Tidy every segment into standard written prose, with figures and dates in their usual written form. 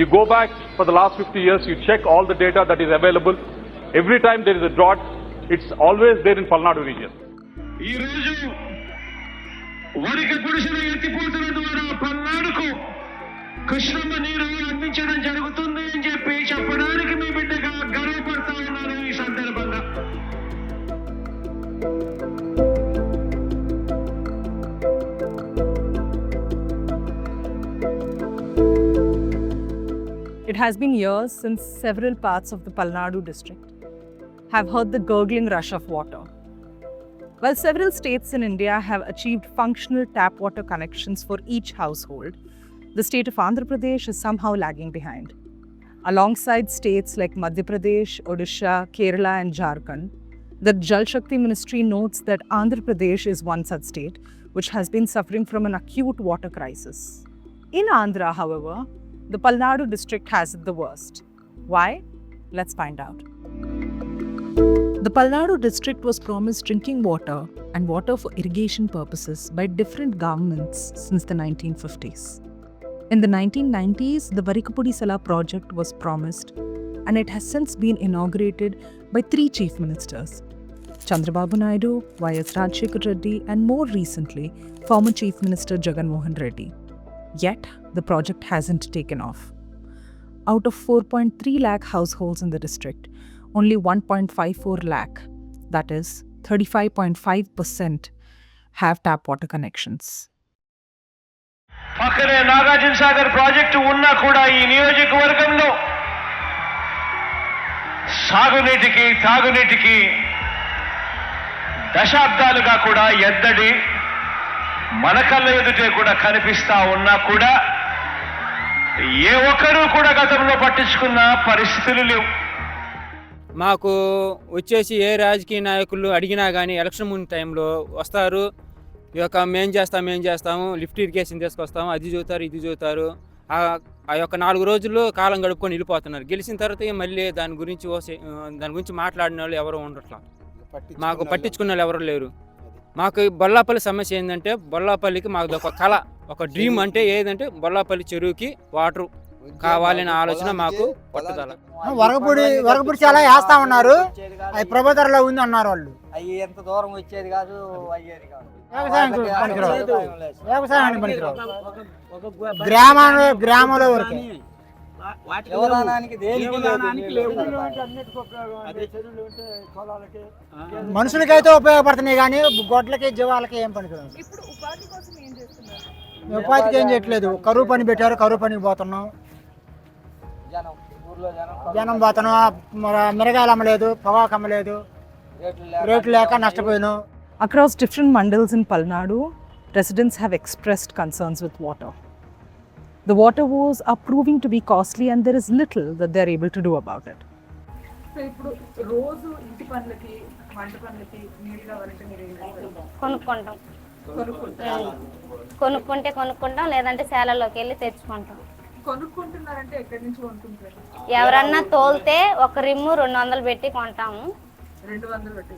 You go back for the last 50 years, you check all the data that is available. Every time there is a drought, it's always there in Palnadu region. ఈ రోజు వరికి పురుషుల ఎత్తిపోతుల ద్వారా పల్నాడుకు కృష్ణమ్మ నీరు అందించడం జరుగుతుంది అని చెప్పి చెప్పడానికి మీ బిడ్డగా గర్వపడతా ఉన్నాను ఈ సందర్భంగా. It has been years since several parts of the Palnadu district have heard the gurgling rush of water. While several states in India have achieved functional tap water connections for each household, the state of Andhra Pradesh is somehow lagging behind. Alongside states like Madhya Pradesh, Odisha, Kerala and Jharkhand, the Jal Shakti Ministry notes that Andhra Pradesh is one such state which has been suffering from an acute water crisis. In Andhra, however, the Palnadu district has it the worst. Why? Let's find out. The Palnadu district was promised drinking water and water for irrigation purposes by different governments since the 1950s. In the 1990s, the Varikapudi Sala project was promised and it has since been inaugurated by 3 chief ministers: Chandrababu Naidu, Y.S. Rajshekhar Reddy and more recently, former Chief Minister Jagan Mohan Reddy. Yet, the project hasn't taken off. Out of 4.3 lakh households in the district, only 1.54 lakh, that is 35.5%, have tap water connections. పక్కనే Nagarjuna Sagar project ఉన్నా కూడా ఈ నియోజకవర్గంలో సాగునీటికి తాగునీటికి దశాబ్దాలుగా కూడా ఎద్దడి మన కళ్ళ ఎదుటే కూడా కనిపిస్తా ఉన్నా కూడా ఏ ఒక్కరూ కూడా గతంలో పట్టించుకున్న పరిస్థితులు లేవు. మాకు వచ్చేసి ఏ రాజకీయ నాయకులు అడిగినా కానీ ఎలక్షన్ ముందు టైంలో వస్తారు, ఈ యొక్క మేం చేస్తాము, లిఫ్ట్ ఇరిగేషన్ తీసుకొస్తాము, అది చూస్తారు ఇది చూస్తారు. ఆ యొక్క 4 రోజుల్లో కాలం గడుపుకొని వెళ్ళిపోతున్నారు. గెలిచిన తర్వాత మళ్ళీ దాని గురించి మాట్లాడిన వాళ్ళు ఎవరు ఉండట్లా, మాకు పట్టించుకున్న వాళ్ళు ఎవరు లేరు. మాకు బొల్లాపల్లి సమస్య ఏంటంటే, బొల్లాపల్లికి మాకు ఒక కళ, ఒక డ్రీమ్ అంటే ఏదంటే బొల్లాపల్లి చెరువుకి వాటర్ కావాలనే ఆలోచన మాకు పట్టుదల. వరకపూడి చాలా వేస్తా ఉన్నారు, అవి ప్రభుత్వంలో ఉంది అన్నారు వాళ్ళు. అవి ఎంత దూరం వచ్చేది కాదు, అయ్యేది కాదు. వ్యవసాయానికి పనికిరావు. గ్రామంలో వరకు మనుషులకైతే ఉపయోగపడుతున్నాయి కానీ గొడ్లకి జీవాలకి ఏం పనికిరావు. ఉపాధికి ఏం చేయట్లేదు. కరువు పని పెట్టారు, కరువు పనికి పోతున్నాం, జనం పోతున్నాం. మిరగాయలు అమ్మలేదు, పొగాకు అమ్మలేదు, రేట్లు లేక నష్టపోయినాం. Across different mandals in Palnadu, residents have expressed concerns with water. The water woes are proving to be costly and there is little that they are able to do about it. So, ఇప్పుడు రోజు ఇంటి పనులకి వంట పనులకి నీళ్ళు కావాలంటే మీరు ఏం చేస్తారు? కొనుక్కుంటాం, లేదంటే శాలలోకి వెళ్ళి తెచ్చుకుంటాం. కొనుక్కుంటున్నారంటే ఎక్కడి నుంచి కొనుక్కుంటారు? ఎవరన్నా తోలితే ఒక రిమ్ము 200 పెట్టి కొంటాము. 200 పెట్టి.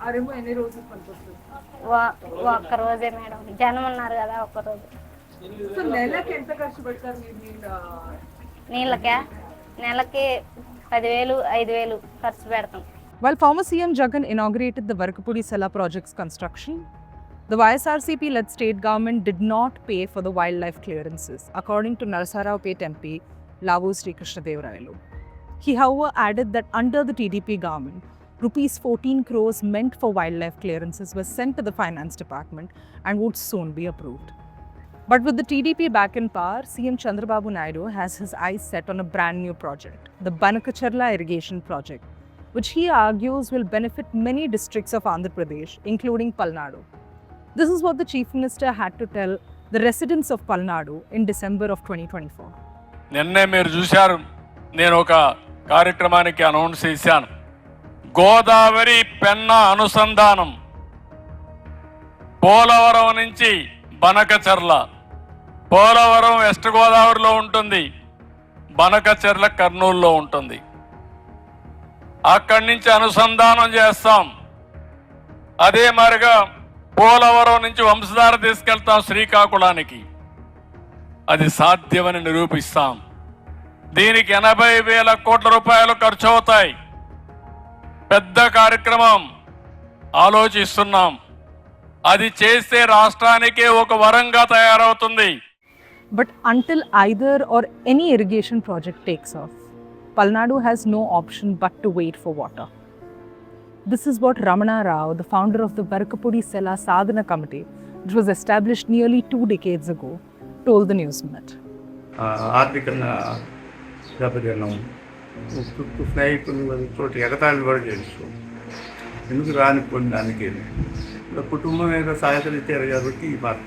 ఆ రిమ్ము ఎన్ని రోజులు పనికొస్తుంది? ఒక్క రోజే మేడం, జనం ఉన్నారు కదా, ఒక్క రోజు. సో నెలకి ఎంత ఖర్చు పెడతారు మీరు నీళ్ళకే? నెలకి 10,000 5,000 ఖర్చు పెడతాం. While former CM Jagan inaugurated the Varikapudi Sala project's construction, the YSRCP-led state government did not pay for the wildlife clearances, according to Narasaraopet MP Lavu Sri Krishna Devaraylu. He, however, added that under the TDP government, rupees 14 crores meant for wildlife clearances were sent to the finance department and would soon be approved. But with the TDP back in power, CM Chandrababu Naidu has his eyes set on a brand new project, the Banakacharla irrigation project, which he argues will benefit many districts of Andhra Pradesh, including Palnadu. This is what the Chief Minister had to tell the residents of Palnadu in December of 2024. నిన్నే మీరు చూశారు, నేను ఒక కార్యక్రమానికి announce చేశాను. గోదావరి పెన్నా అనుసంధానం పోలవరం నుంచి Banakacherla. Polavaram west గోదావరిలో ఉంటుంది, బనకచర్ల కర్నూలులో ఉంటుంది. అక్కడి నుంచి అనుసంధానం చేస్తాం. అదే మరిగా పోలవరం నుంచి వంశధార తీసుకెళ్తాం శ్రీకాకుళానికి. అది సాధ్యమని నిరూపిస్తాం. దీనికి 80,000 కోట్ల రూపాయలు ఖర్చు అవుతాయి. పెద్ద కార్యక్రమం ఆలోచిస్తున్నాం. అది చేస్తే రాష్ట్రానికే ఒక వరంగా తయారవుతుంది. But until either or any irrigation project takes off, Palnadu has no option but to wait for water. This is what Ramana Rao, the founder of the Varakapudi Sela Sadhana Committee, which was established nearly 2 decades ago, told the News Minute. ఆర్థికంగా దెబ్బతిన్నాం. స్నేహితులు తోటి ఎగతాళి కూడా చేస్తాం. ఎందుకు రానిపోయిన దానికి కుటుంబం మీద సహాయపడిచ్చారు కాబట్టి ఈ మాట.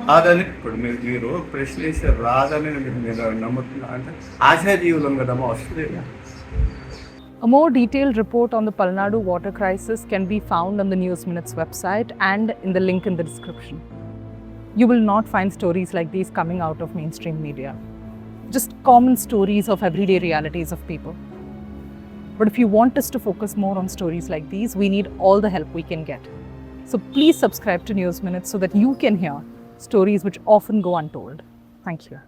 రాదని ఇప్పుడు మీరు ప్రశ్న వేసారు, రాదని మీరు నమ్ముతున్నా అంటే ఆశాజీవులం కదమ్మా, వస్తుంది. A more detailed report on the Palnadu water crisis can be found on the News Minute's website and in the link in the description. You will not find stories like these coming out of mainstream media. Just common stories of everyday realities of people. But if you want us to focus more on stories like these, we need all the help we can get. So please subscribe to News Minute so that you can hear stories which often go untold. Thank you.